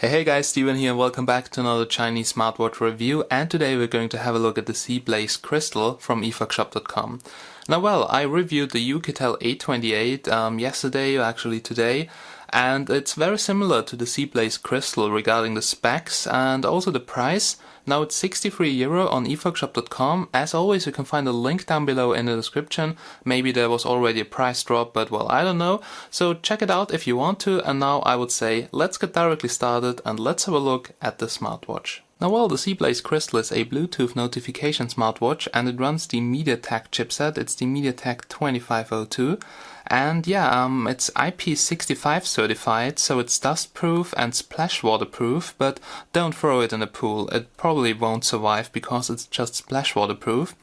Hey guys, Steven here and welcome back to another Chinese smartwatch review, and today we're going to have a look at the Zeblaze Crystal from efoxshop.com. Now I reviewed the Yukitel 828 yesterday, or actually today, and it's very similar to the Zeblaze Crystal regarding the specs and also the price. Now it's €63 on efoxshop.com. As always, you can find a link down below in the description. Maybe there was already a price drop, but well, I don't know. So check it out if you want to. And now I would say let's get directly started and let's have a look at the smartwatch. Now the Zeblaze Crystal is a Bluetooth notification smartwatch and it runs the MediaTek chipset. It's the MediaTek 2502. And it's IP65 certified, so it's dustproof and splash waterproof, but don't throw it in a pool. It probably won't survive because it's just splash waterproof.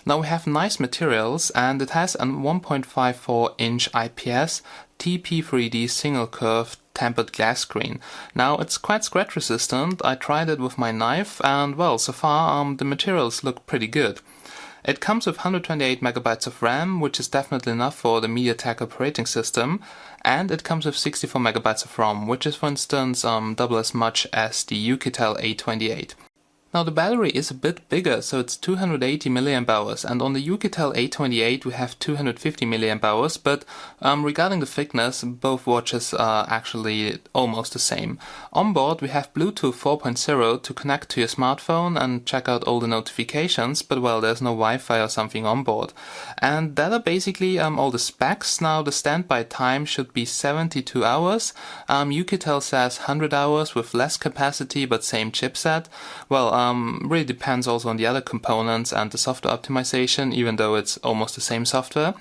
Now we have nice materials and it has a 1.54-inch IPS TP3D single curved tempered glass screen. Now it's quite scratch resistant. I tried it with my knife and well, so far the materials look pretty good. It comes with 128 MB of RAM, which is definitely enough for the MediaTek operating system, and it comes with 64 MB of ROM, which is for instance double as much as the Yukitel 828. Now the battery is a bit bigger, so it's 280 mAh, and on the Yukitel 828 we have 250 mAh, but regarding the thickness, both watches are actually almost the same. On board we have Bluetooth 4.0 to connect to your smartphone and check out all the notifications, but well, there's no Wi-Fi or something on board. And that are basically all the specs. Now the standby time should be 72 hours. Yukitel says 100 hours with less capacity but same chipset. Well, really depends also on the other components and the software optimization, even though it's almost the same software.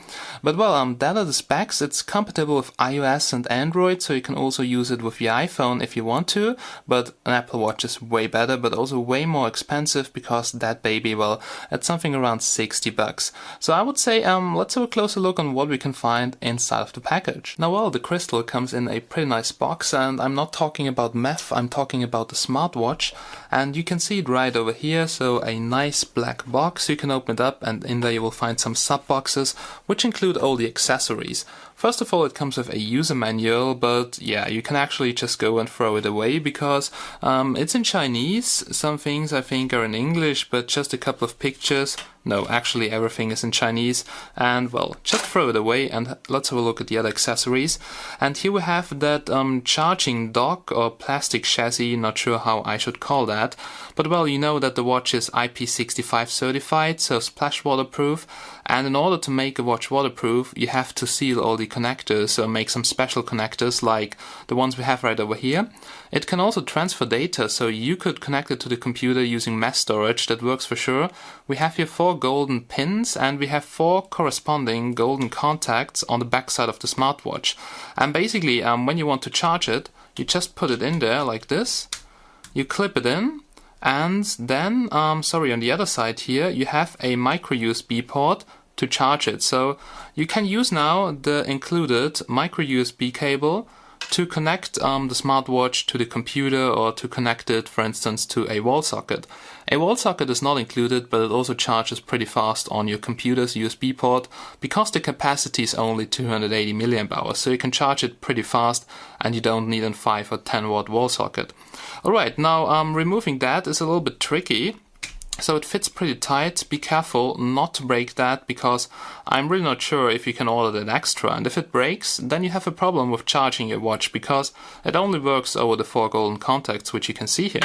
But well, that are the specs. It's compatible with iOS and Android, so you can also use it with your iPhone if you want to, but an Apple Watch is way better, but also way more expensive because that baby, well, it's something around $60. So I would say let's have a closer look on what we can find inside of the package. Now the Crystal comes in a pretty nice box, and I'm not talking about meth, I'm talking about the smartwatch, and you can see it right over here. So a nice black box, you can open it up and in there you will find some sub boxes which include all the accessories. First of all, it comes with a user manual, but yeah, you can actually just go and throw it away because it's in Chinese. Some things I think are in English, but just a couple of pictures. No, actually everything is in Chinese, and well, just throw it away and let's have a look at the other accessories. And here we have that charging dock or plastic chassis, not sure how I should call that, but well, you know that the watch is IP65 certified, so splash waterproof, and in order to make a watch waterproof you have to seal all the connectors or make some special connectors like the ones we have right over here. It can also transfer data, so you could connect it to the computer using mass storage. That works for sure. We have here 4 golden pins and we have 4 corresponding golden contacts on the back side of the smartwatch. And basically when you want to charge it, you just put it in there like this, you clip it in, and then on the other side here you have a micro USB port to charge it. So you can use now the included micro USB cable to connect the smartwatch to the computer or to connect it, for instance, to a wall socket. A wall socket is not included, but it also charges pretty fast on your computer's USB port because the capacity is only 280 mAh, so you can charge it pretty fast and you don't need a 5 or 10 watt wall socket. Alright, now removing that is a little bit tricky. So it fits pretty tight. Be careful not to break that because I'm really not sure if you can order that extra, and if it breaks then you have a problem with charging your watch because it only works over the 4 golden contacts which you can see here.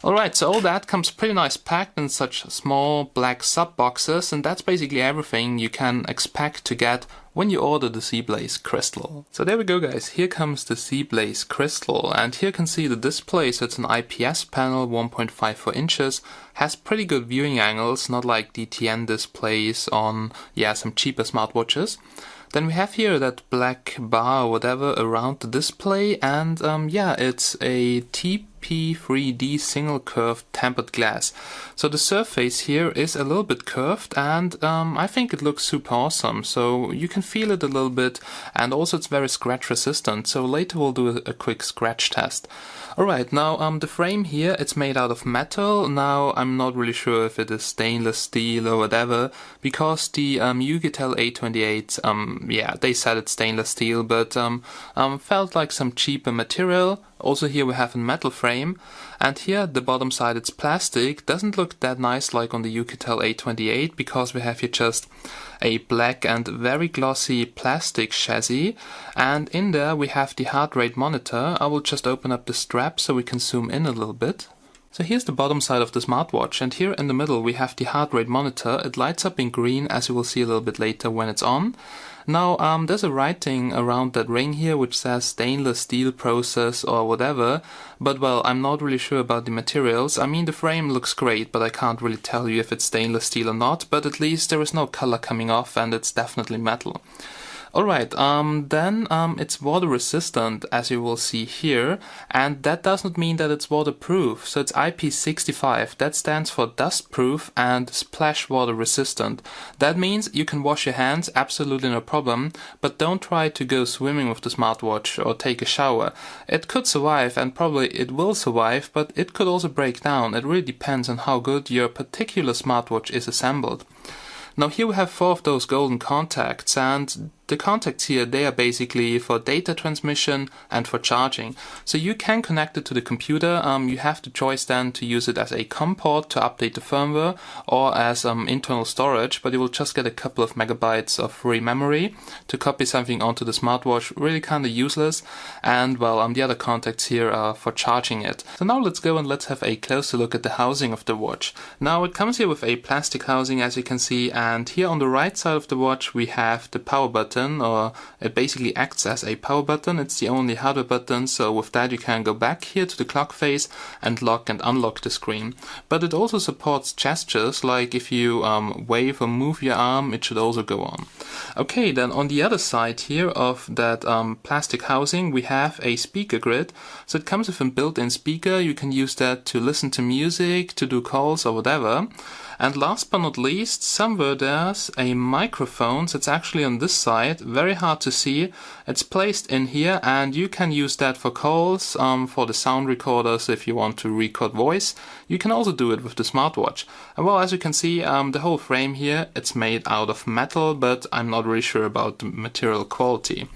Alright, so all that comes pretty nice packed in such small black sub boxes, and that's basically everything you can expect to get when you order the Zeblaze Crystal. So there we go guys, here comes the Zeblaze Crystal, and here you can see the display. So it's an IPS panel, 1.54 inches, has pretty good viewing angles, not like the TN displays on some cheaper smartwatches. Then we have here that black bar or whatever around the display, and it's a TP3D single curved tempered glass. So the surface here is a little bit curved, and I think it looks super awesome. So you can feel it a little bit, and also it's very scratch resistant. So later we'll do a quick scratch test. Alright, now the frame here, it's made out of metal. Now I'm not really sure if it is stainless steel or whatever, because the Yukitel 828, they said it's stainless steel, but felt like some cheaper material. Also here we have a metal frame, and here at the bottom side it's plastic. Doesn't look that nice like on the UKtel A28 because we have here just a black and very glossy plastic chassis, and in there we have the heart rate monitor. I will just open up the strap so we can zoom in a little bit. So here's the bottom side of the smartwatch, and here in the middle we have the heart rate monitor. It lights up in green, as you will see a little bit later when it's on. Now there's a writing around that ring here which says stainless steel process or whatever, but well, I'm not really sure about the materials. I mean, the frame looks great, but I can't really tell you if it's stainless steel or not, but at least there is no color coming off and it's definitely metal. Alright, then it's water resistant, as you will see here, and that does not mean that it's waterproof. So it's IP65, that stands for Dustproof and Splash Water Resistant. That means you can wash your hands, absolutely no problem, but don't try to go swimming with the smartwatch or take a shower. It could survive, and probably it will survive, but it could also break down. It really depends on how good your particular smartwatch is assembled. Now here we have 4 of those golden contacts, and the contacts here, they are basically for data transmission and for charging. So you can connect it to the computer. You have the choice then to use it as a COM port to update the firmware or as internal storage, but you will just get a couple of megabytes of free memory to copy something onto the smartwatch. Really kind of useless. And well, the other contacts here are for charging it. So now let's go and let's have a closer look at the housing of the watch. Now it comes here with a plastic housing, as you can see, and here on the right side of the watch we have the power button, or it basically acts as a power button. It's the only hardware button, so with that you can go back here to the clock face and lock and unlock the screen. But it also supports gestures, like if you wave or move your arm, it should also go on. Okay, then on the other side here of that plastic housing we have a speaker grid. So it comes with a built-in speaker. You can use that to listen to music, to do calls or whatever. And last but not least, somewhere there's a microphone. So it's actually on this side, very hard to see. It's placed in here, and you can use that for calls, for the sound recorder. So if you want to record voice, you can also do it with the smartwatch. And well, as you can see, the whole frame here, it's made out of metal, but I'm not really sure about the material quality.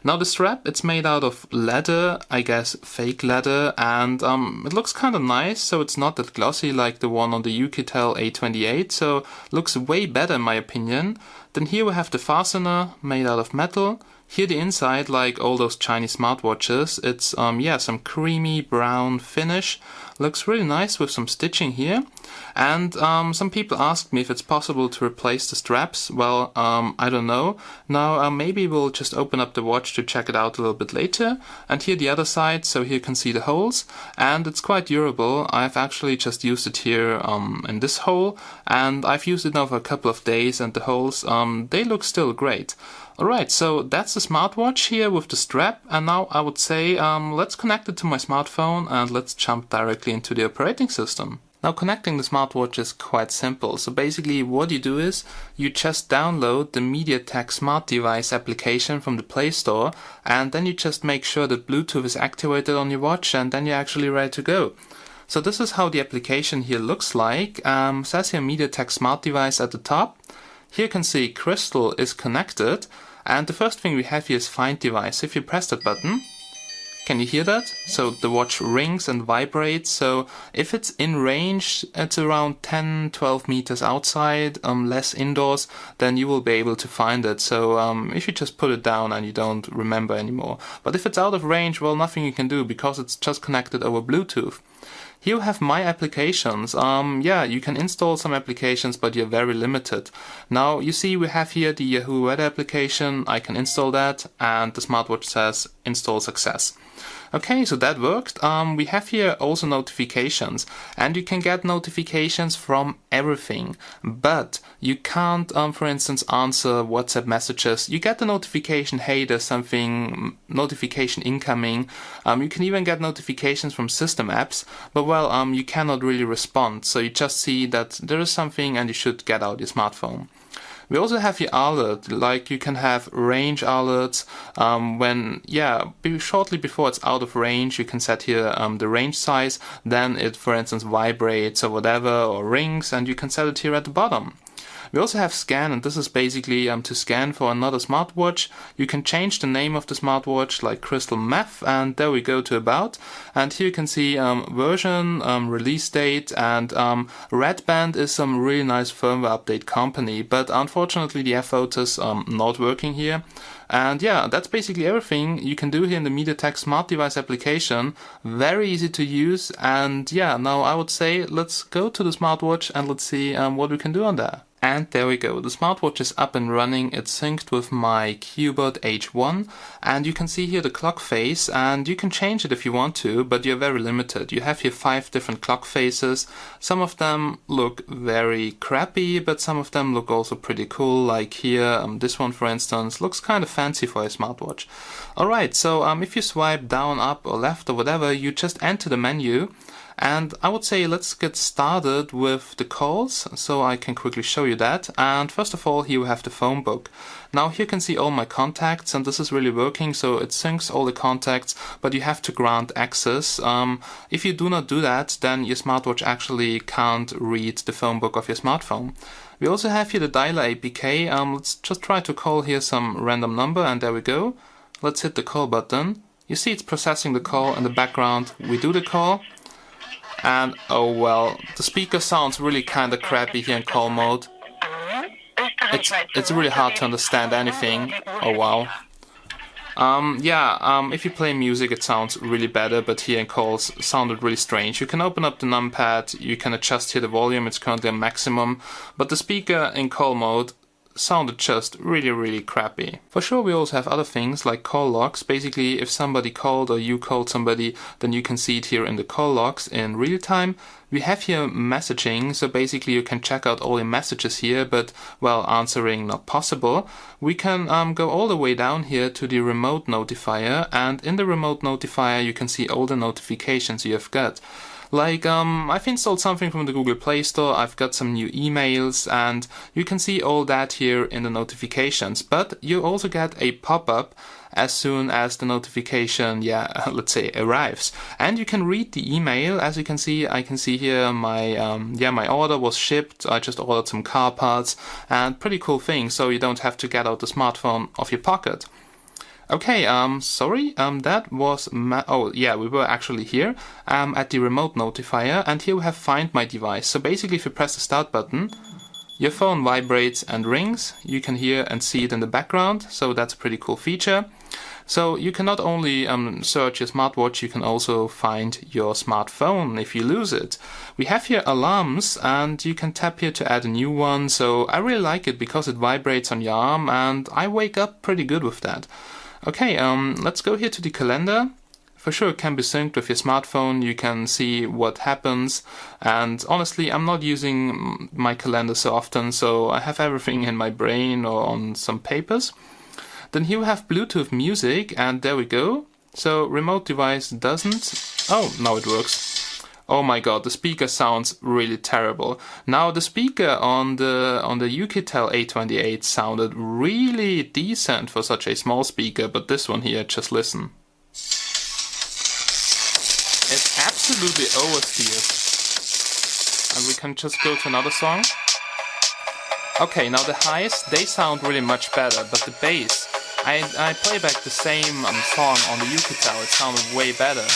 Now the strap, it's made out of leather, I guess fake leather, and it looks kind of nice, so it's not that glossy like the one on the UKtel A28, so looks way better in my opinion. Then here we have the fastener made out of metal. Here the inside, like all those Chinese smartwatches, it's some creamy brown finish. Looks really nice with some stitching here. And some people asked me if it's possible to replace the straps. Well, I don't know. Now maybe we'll just open up the watch to check it out a little bit later. And here the other side, so here you can see the holes, and it's quite durable. I've actually just used it here in this hole, and I've used it now for a couple of days, and the holes, they look still great. Alright, so that's the smartwatch here with the strap, and now I would say let's connect it to my smartphone and let's jump directly into the operating system. Now connecting the smartwatch is quite simple. So basically what you do is you just download the MediaTek Smart Device application from the Play Store, and then you just make sure that Bluetooth is activated on your watch, and then you're actually ready to go. So this is how the application here looks like. Says here MediaTek Smart Device at the top. Here you can see Crystal is connected. And the first thing we have here is Find Device. If you press that button, can you hear that? So the watch rings and vibrates. So if it's in range, it's around 10-12 meters outside, less indoors, then you will be able to find it. So if you just put it down and you don't remember anymore. But if it's out of range, well, nothing you can do because it's just connected over Bluetooth. Here you have my applications. You can install some applications, but you're very limited. Now you see we have here the Yahoo Weather application. I can install that, and the smartwatch says install success. Okay, so that worked. We have here also notifications, and you can get notifications from everything, but you can't, for instance, answer WhatsApp messages. You get the notification, hey, there's something, notification incoming. You can even get notifications from system apps, but well, you cannot really respond. So you just see that there is something and you should get out your smartphone. We also have here alert, like you can have range alerts shortly before it's out of range. You can set here the range size, then it, for instance, vibrates or whatever, or rings, and you can set it here at the bottom. We also have scan, and this is basically to scan for another smartwatch. You can change the name of the smartwatch, like Crystal Meth, and there we go to about. And here you can see version, release date, and Red Band is some really nice firmware update company, but unfortunately the F-Photos not working here. And yeah, that's basically everything you can do here in the MediaTek Smart Device application. Very easy to use, and yeah, now I would say let's go to the smartwatch and let's see what we can do on there. And there we go, the smartwatch is up and running, it's synced with my Qbot H1, and you can see here the clock face, and you can change it if you want to, but you're very limited. You have here 5 different clock faces. Some of them look very crappy, but some of them look also pretty cool, like here, this one for instance, looks kind of fancy for a smartwatch. Alright, so if you swipe down, up or left or whatever, you just enter the menu. And I would say let's get started with the calls, so I can quickly show you that. And first of all, here we have the phone book. Now here you can see all my contacts, and this is really working, so it syncs all the contacts, but you have to grant access. If you do not do that, then your smartwatch actually can't read the phone book of your smartphone. We also have here the dialer APK. Let's just try to call here some random number, and there we go. Let's hit the call button. You see it's processing the call in the background. We do the call. And oh well, the speaker sounds really kinda crappy here in call mode. It's really hard to understand anything. Oh wow. If you play music it sounds really better, but here in calls it sounded really strange. You can open up the numpad, you can adjust here the volume, it's currently on maximum, but the speaker in call mode sounded just really crappy. For sure we also have other things like call logs. Basically if somebody called or you called somebody, then you can see it here in the call logs in real time. We have here messaging, so basically you can check out all your messages here, but well, answering not possible. We can go all the way down here to the remote notifier, and in the remote notifier you can see all the notifications you have got. Like, I've installed something from the Google Play Store, I've got some new emails, and you can see all that here in the notifications. But you also get a pop-up as soon as the notification, let's say, arrives. And you can read the email. As you can see, I can see here my order was shipped. I just ordered some car parts, and pretty cool thing, so you don't have to get out the smartphone of your pocket. Okay, that was we were actually here at the remote notifier, and here we have Find My Device. So basically if you press the start button, your phone vibrates and rings. You can hear and see it in the background, so that's a pretty cool feature. So you can not only search your smartwatch, you can also find your smartphone if you lose it. We have here alarms, and you can tap here to add a new one. So I really like it because it vibrates on your arm, and I wake up pretty good with that. Okay, let's go here to the calendar. For sure it can be synced with your smartphone, you can see what happens, and honestly I'm not using my calendar so often, so I have everything in my brain or on some papers. Then here we have Bluetooth music, and there we go. So remote device doesn't... Oh, now it works. Oh my god, the speaker sounds really terrible. Now the speaker on the Yukitel A28 sounded really decent for such a small speaker, but this one here, just listen. It's absolutely oversteered. And we can just go to another song. Okay, now the highs, they sound really much better, but the bass, I play back the same song on the Yukitel, it sounded way better.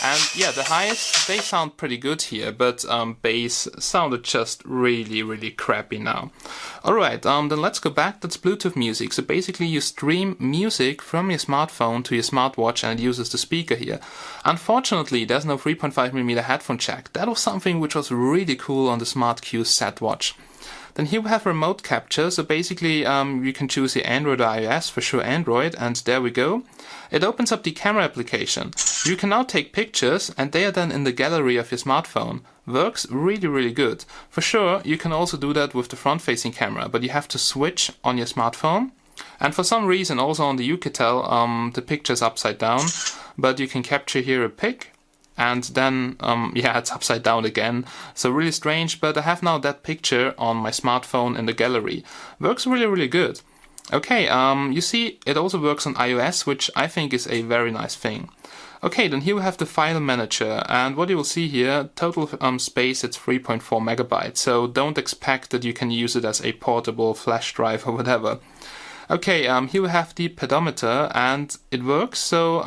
And yeah, the highs, they sound pretty good here, but bass sounded just really crappy now. Alright, then let's go back. That's Bluetooth music. So basically you stream music from your smartphone to your smartwatch, and it uses the speaker here. Unfortunately, there's no 3.5mm headphone jack. That was something which was really cool on the SmartQ Set watch. Then here we have remote capture, so basically you can choose your Android or iOS, for sure Android, and there we go. It opens up the camera application. You can now take pictures, and they are then in the gallery of your smartphone. Works really good. For sure you can also do that with the front-facing camera, but you have to switch on your smartphone. And for some reason also on the Yukitel the picture's upside down, but you can capture here a pic. And then, it's upside down again. So really strange, but I have now that picture on my smartphone in the gallery. Works really good. Okay, you see, it also works on iOS, which I think is a very nice thing. Okay, then here we have the file manager, and what you will see here, total space, it's 3.4 megabytes, so don't expect that you can use it as a portable flash drive or whatever. Okay, here we have the pedometer, and it works, so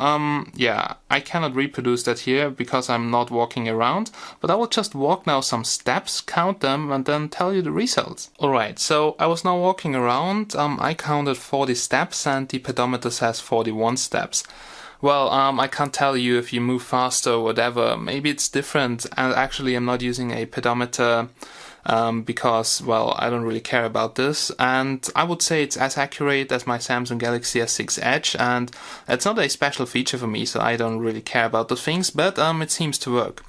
yeah, I cannot reproduce that here because I'm not walking around, but I will just walk now some steps, count them, and then tell you the results. Alright, so I was now walking around, I counted 40 steps, and the pedometer says 41 steps. Well, I can't tell you if you move faster or whatever. Maybe it's different. And actually, I'm not using a pedometer because, well, I don't really care about this. And I would say it's as accurate as my Samsung Galaxy S6 Edge. And it's not a special feature for me, so I don't really care about those things. But it seems to work.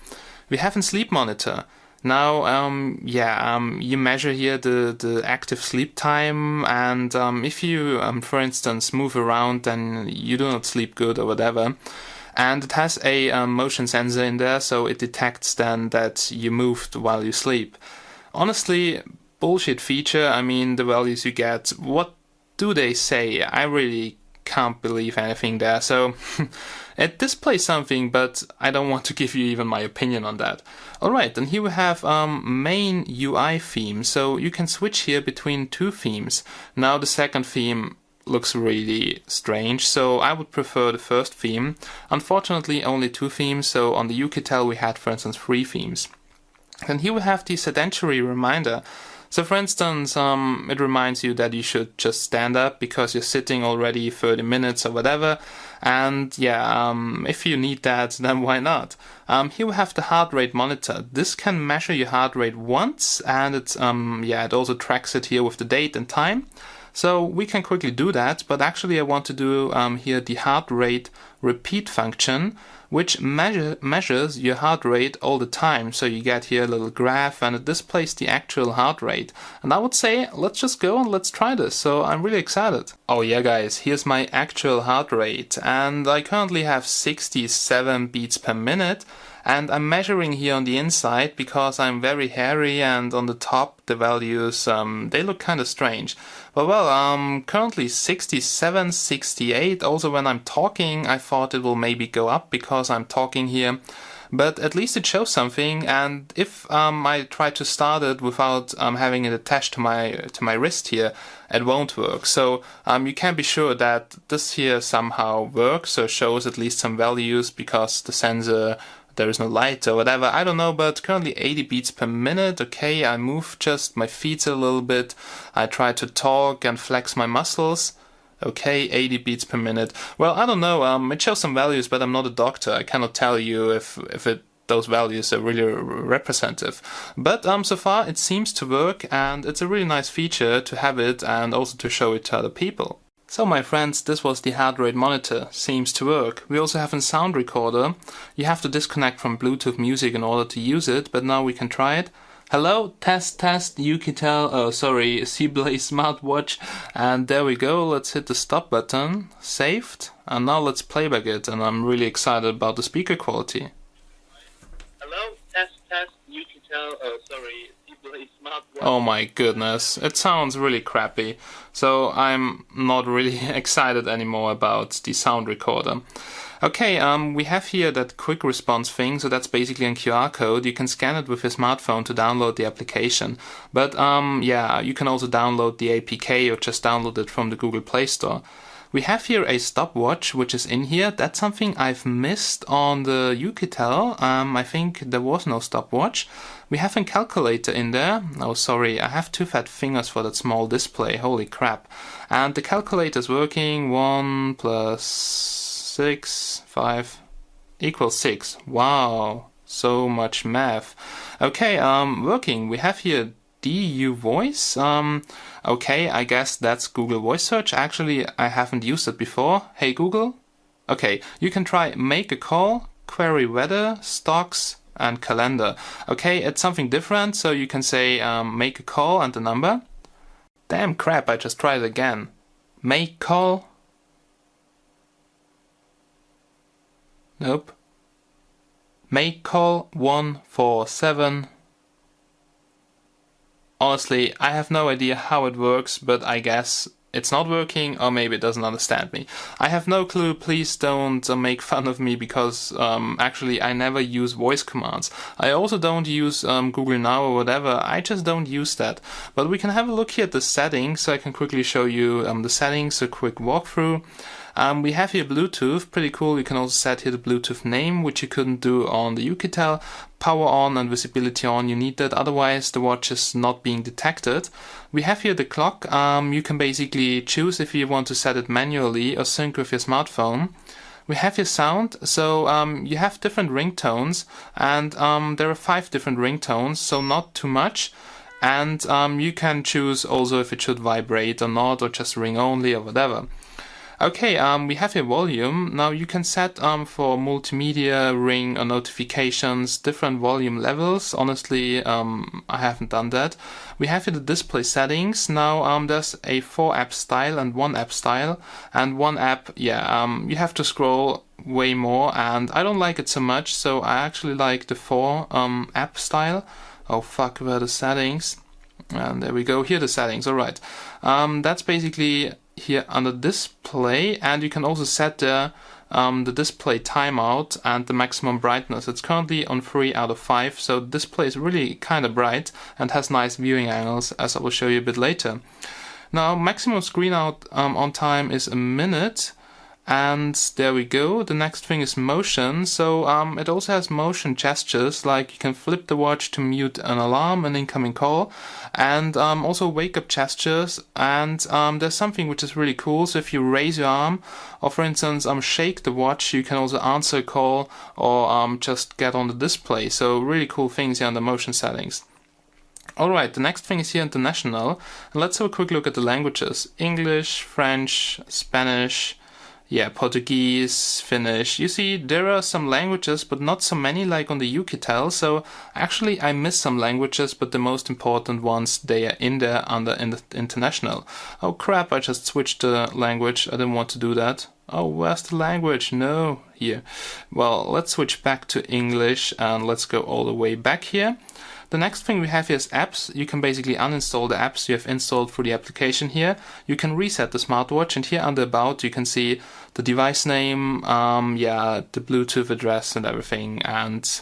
We have a sleep monitor. Now, you measure here the active sleep time, and if you, for instance, move around, then you do not sleep good or whatever. And it has a motion sensor in there, so it detects then that you moved while you sleep. Honestly, bullshit feature. I mean, the values you get, what do they say? I really can't believe anything there. So it displays something, but I don't want to give you even my opinion on that. Alright, then here we have main UI theme. So you can switch here between two themes. Now the second theme looks really strange, so I would prefer the first theme. Unfortunately, only two themes, so on the UKtel we had, for instance, 3 themes. And here we have the sedentary reminder. So for instance, it reminds you that you should just stand up because you're sitting already 30 minutes or whatever. And yeah, if you need that, then why not? Here we have the heart rate monitor. This can measure your heart rate once, and it's it also tracks it here with the date and time. So we can quickly do that, but actually I want to do here the heart rate repeat function, which measures your heart rate all the time. So you get here a little graph and it displays the actual heart rate. And I would say, let's just go and let's try this. So I'm really excited. Oh yeah guys, here's my actual heart rate, and I currently have 67 beats per minute. And I'm measuring here on the inside because I'm very hairy, and on the top the values, they look kind of strange. But well, currently 67, 68. Also when I'm talking, I thought it will maybe go up because I'm talking here. But at least it shows something, and if I try to start it without having it attached to my wrist here, it won't work. So you can be sure that this here somehow works, or shows at least some values because the sensor, there is no light or whatever, I don't know, but currently 80 beats per minute. Okay, I move just my feet a little bit, I try to talk and flex my muscles. Okay, 80 beats per minute. Well, I don't know, it shows some values, but I'm not a doctor. I cannot tell you if those values are really representative. But so far it seems to work, and it's a really nice feature to have it and also to show it to other people. So my friends, this was the heart rate monitor. Seems to work. We also have a sound recorder. You have to disconnect from Bluetooth music in order to use it, but now we can try it. Hello, test, UKtel, Zeblaze smartwatch, and there we go. Let's hit the stop button, saved, and now let's playback it, and I'm really excited about the speaker quality. Hello, test, UKtel, Zeblaze smartwatch. Oh my goodness, it sounds really crappy, so I'm not really excited anymore about the sound recorder. Okay, we have here that quick response thing, so that's basically a QR code. You can scan it with your smartphone to download the application. But you can also download the APK or just download it from the Google Play Store. We have here a stopwatch, which is in here. That's something I've missed on the UKtel. I think there was no stopwatch. We have a calculator in there. Oh, sorry, I have too fat fingers for that small display. Holy crap. And the calculator is working. 1 + 6, 5 equals 6. Wow, so much math. Okay, working. We have here DU voice. Okay, I guess that's Google Voice Search. Actually, I haven't used it before. Hey Google. Okay, you can try make a call, query weather, stocks, and calendar. Okay, it's something different, so you can say make a call and the number. Damn crap, I just tried it again. Make call. Nope. Make call 147. Honestly, I have no idea how it works, but I guess it's not working, or maybe it doesn't understand me. I have no clue. Please don't make fun of me, because actually I never use voice commands. I also don't use Google Now or whatever. I just don't use that. But we can have a look here at the settings, so I can quickly show you the settings, a quick walkthrough. We have here Bluetooth, pretty cool. You can also set here the Bluetooth name, which you couldn't do on the UKtel. Power on and visibility on, you need that, otherwise the watch is not being detected. We have here the clock. You can basically choose if you want to set it manually or sync with your smartphone. We have your sound, so you have different ringtones, and there are 5 different ringtones, so not too much. And you can choose also if it should vibrate or not, or just ring only or whatever. Okay, we have your volume. Now you can set for multimedia, ring or notifications, different volume levels. Honestly, I haven't done that. We have here the display settings. Now there's a 4 app style and 1 app style. And 1 app, you have to scroll way more, and I don't like it so much, so I actually like the 4 app style. Oh fuck, where are the settings? And there we go, here are the settings, alright. That's basically here under display, and you can also set the display timeout and the maximum brightness. It's currently on 3 out of 5, so the display is really kind of bright and has nice viewing angles, as I will show you a bit later. Now maximum screen out on time is a minute. And there we go. The next thing is motion. So it also has motion gestures, like you can flip the watch to mute an alarm, an incoming call, and also wake up gestures. And there's something which is really cool. So if you raise your arm, or for instance shake the watch, you can also answer a call or just get on the display. So really cool things here on the motion settings. Alright, the next thing is here international. And let's have a quick look at the languages. English, French, Spanish, Portuguese, Finnish. You see, there are some languages, but not so many like on the UKtel. So actually I missed some languages, but the most important ones, they are in there under in the international. Oh crap, I just switched the language. I didn't want to do that. Oh, where's the language? No, here. Well, let's switch back to English and let's go all the way back here. The next thing we have here is apps. You can basically uninstall the apps you have installed through the application here. You can reset the smartwatch, and here under About you can see the device name, the Bluetooth address and everything, and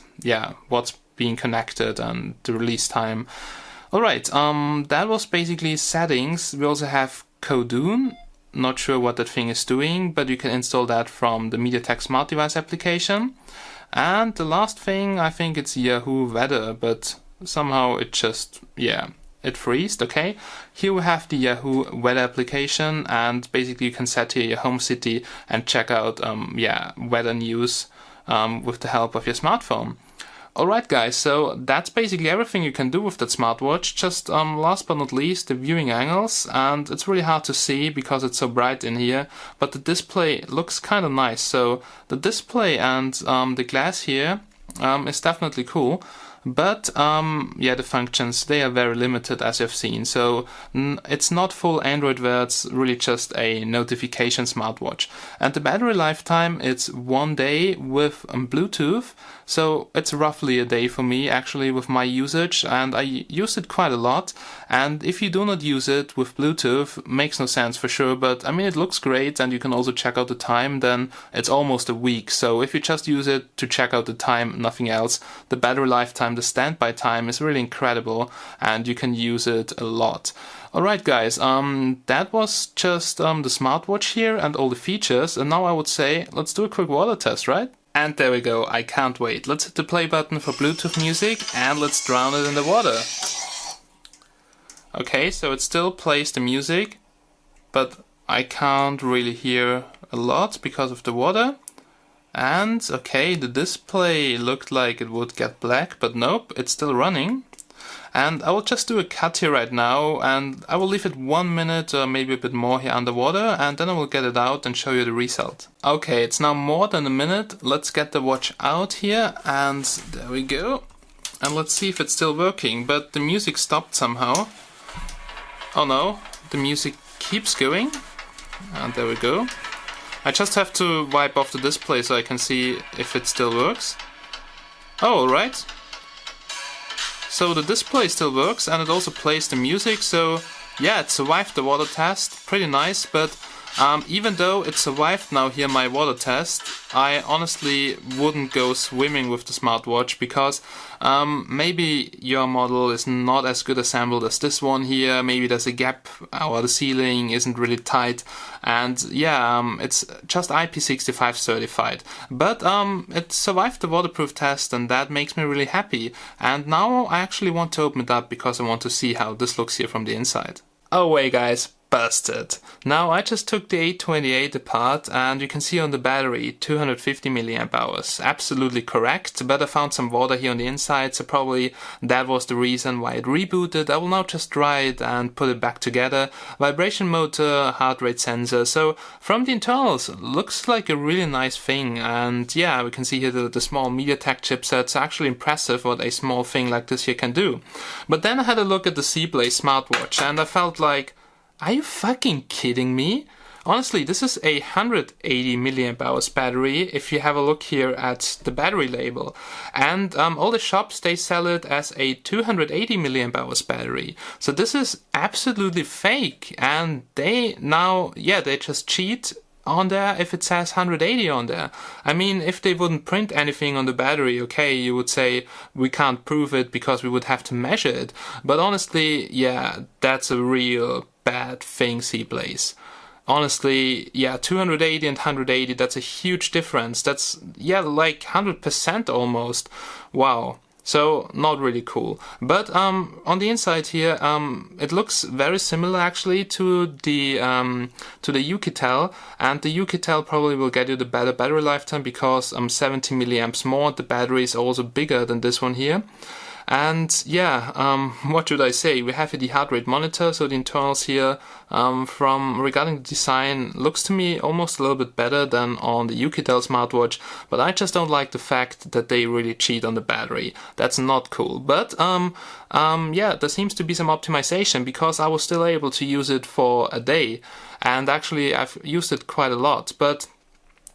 what's being connected and the release time. Alright, that was basically settings. We also have Kowloon. Not sure what that thing is doing, but you can install that from the MediaTek Smart Device application. And the last thing, I think it's Yahoo Weather, but somehow it just, it freezed, okay? Here we have the Yahoo Weather application, and basically you can set here your home city and check out, weather news with the help of your smartphone. Alright guys, so that's basically everything you can do with that smartwatch. Just last but not least, the viewing angles, and it's really hard to see because it's so bright in here, but the display looks kind of nice. So the display and the glass here is definitely cool. But the functions, they are very limited, as you've seen. So it's not full Android Wear, it's really just a notification smartwatch. And the battery lifetime, it's 1 day with Bluetooth. So it's roughly a day for me, actually, with my usage, and I use it quite a lot. And if you do not use it with Bluetooth, makes no sense for sure, but I mean, it looks great, and you can also check out the time, then it's almost a week. So if you just use it to check out the time, nothing else, the battery lifetime, the standby time is really incredible, and you can use it a lot. Alright guys, that was just the smartwatch here and all the features, and now I would say, let's do a quick water test, right? And there we go, I can't wait. Let's hit the play button for Bluetooth music and let's drown it in the water. Okay, so it still plays the music, but I can't really hear a lot because of the water. And okay, the display looked like it would get black, but nope, it's still running. And I will just do a cut here right now, and I will leave it 1 minute or maybe a bit more here underwater, and then I will get it out and show you the result. Okay, it's now more than a minute. Let's get the watch out here, and there we go. And let's see if it's still working, but the music stopped somehow. Oh no, the music keeps going. And there we go. I just have to wipe off the display so I can see if it still works. Oh, alright. So the display still works and it also plays the music, so yeah, it survived the water test, pretty nice, but even though it survived now here my water test, I honestly wouldn't go swimming with the smartwatch because maybe your model is not as good assembled as this one here, maybe there's a gap or the ceiling isn't really tight, and yeah, it's just IP65 certified. But it survived the waterproof test and that makes me really happy, and now I actually want to open it up because I want to see how this looks here from the inside. Oh wait guys, busted. Now I just took the 828 apart and you can see on the battery 250 milliamp hours. Absolutely correct, but I found some water here on the inside, so probably that was the reason why it rebooted. I will now just try it and put it back together. Vibration motor, heart rate sensor. So from the internals, looks like a really nice thing, and yeah, we can see here the small MediaTek chipset. It's actually impressive what a small thing like this here can do. But then I had a look at the Zeblaze smartwatch and I felt like, are you fucking kidding me? Honestly, this is a 180 milliamp hours battery if you have a look here at the battery label. And all the shops, they sell it as a 280 milliamp hours battery. So this is absolutely fake. And they now, yeah, they just cheat on there if it says 180 on there. I mean, if they wouldn't print anything on the battery, okay, you would say we can't prove it because we would have to measure it. But honestly, yeah, that's a real bad thing, Zeblaze. Honestly, yeah, 280 and 180, that's a huge difference. That's, yeah, like 100% almost. Wow. So, not really cool. But on the inside here, it looks very similar actually to the UKtel, and the UKtel probably will get you the better battery lifetime because 70 milliamps more. The battery is also bigger than this one here. And yeah, what should I say? We have the heart rate monitor, so the internals here, from regarding the design, looks to me almost a little bit better than on the UKtel smartwatch, but I just don't like the fact that they really cheat on the battery. That's not cool. But yeah, there seems to be some optimization because I was still able to use it for a day, and actually I've used it quite a lot, but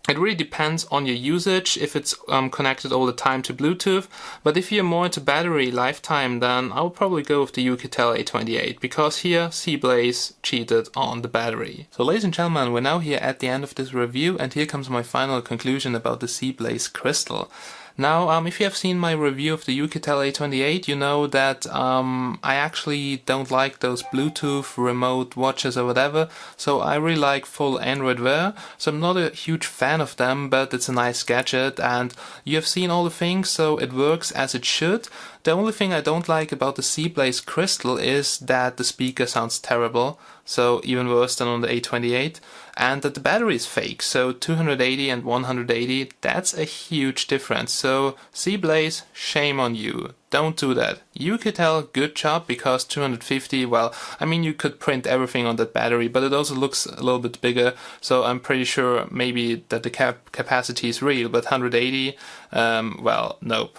it really depends on your usage, if it's connected all the time to Bluetooth. But if you're more into battery lifetime, then I'll probably go with the UKtel 828, because here Zeblaze cheated on the battery. So ladies and gentlemen, we're now here at the end of this review, and here comes my final conclusion about the Zeblaze Crystal. Now, if you have seen my review of the UKtel 828, you know that I actually don't like those Bluetooth remote watches or whatever, so I really like full Android Wear, so I'm not a huge fan of them, but it's a nice gadget, and you have seen all the things, so it works as it should. The only thing I don't like about the Zeblaze Crystal is that the speaker sounds terrible, so even worse than on the 828, and that the battery is fake, so 280 and 180, that's a huge difference. So Zeblaze, shame on you. Don't do that. UKtel, good job, because 250, well, I mean, you could print everything on that battery, but it also looks a little bit bigger, so I'm pretty sure maybe that the capacity is real, but 180, well, nope.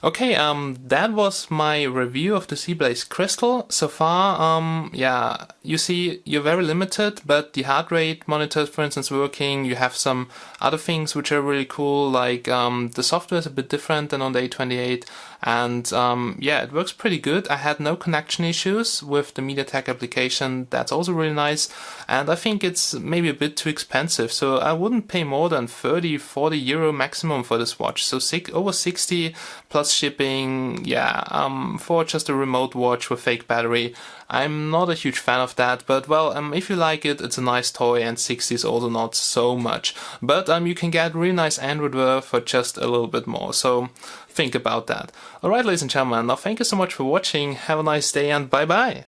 Okay, that was my review of the Zeblaze Crystal. So far, yeah, you see, you're very limited, but the heart rate monitor is, for instance, working. You have some other things which are really cool, like the software is a bit different than on the 828, and yeah, it works pretty good. I had no connection issues with the MediaTek application. That's also really nice, and I think it's maybe a bit too expensive, so I wouldn't pay more than 30-40 euro maximum for this watch. So over 60 plus shipping, yeah, for just a remote watch with fake battery. I'm not a huge fan of that, but well, if you like it, it's a nice toy, and 60 is also not so much. But you can get really nice Android Wear for just a little bit more, so think about that. Alright, ladies and gentlemen, now thank you so much for watching, have a nice day, and bye bye!